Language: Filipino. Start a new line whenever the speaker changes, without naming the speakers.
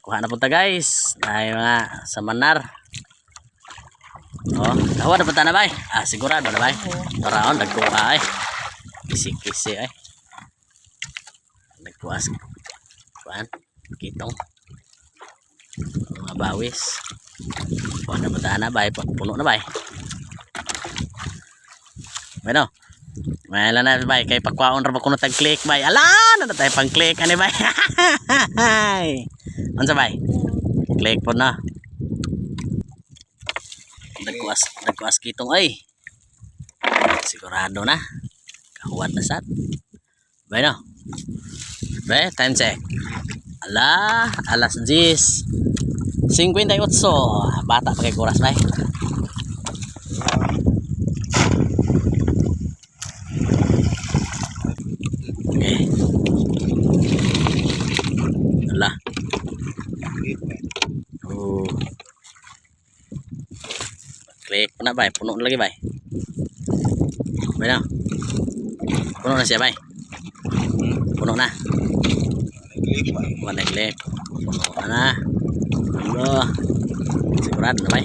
Kuha na punta guys. Ay mga samanar. Oh, kawa na punta na bay. Sigurado na bay. Taraon nagkuha ay. Kisi-kisi ay. Nagkuha. Kuan, kitong. Mga bawis. Kuha na punta na bay. Puno na bay. Bueno. Mayroon na bay. Kay pagkwaon ra ba kuno tag-click bay. Ala, na tayo pang-click ani bay. Unsa bay? Click po na. Nagkuas kitong ay. Sigurado na. Kahuwat na sat. Bay no. Bay, time check. Ala, alas 10:58. Bata pa kay kuras bay. Okay. Ala. Oh. Click na bay, puno lagi bay. Bay na. Puno na siya bay. Puno na. Wala click. Puno na. Sigurado na bay.